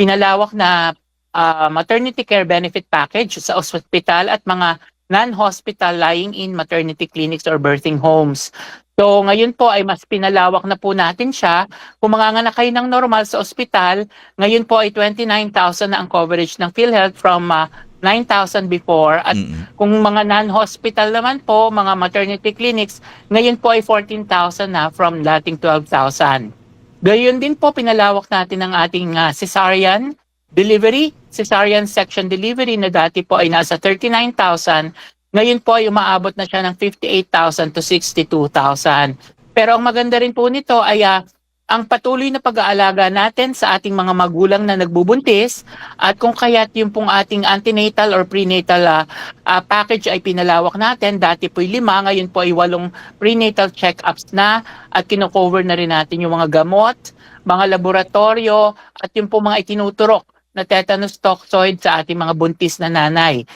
pinalawak na maternity care benefit package sa ospital at mga non-hospital lying-in maternity clinics or birthing homes. So ngayon po ay mas pinalawak na po natin siya. Kung manganganak kayo ng normal sa ospital, ngayon po ay 29,000 na ang coverage ng PhilHealth from 9,000 before. At kung mga non-hospital naman po, mga maternity clinics, ngayon po ay 14,000 na from dating 12,000. Gayon din po, pinalawak natin ang ating cesarean delivery, cesarean section delivery na dati po ay nasa 39,000. Ngayon po ay umaabot na siya ng 58,000 to 62,000. Pero ang maganda rin po nito ay ang patuloy na pag-aalaga natin sa ating mga magulang na nagbubuntis at kung kaya't yung pong ating antenatal or prenatal package ay pinalawak natin. Dati po 5, ngayon po ay 8 prenatal check-ups na at kino-cover na rin natin yung mga gamot, mga laboratorio at yung po mga itinuturok na tetanus toxoid sa ating mga buntis na nanay.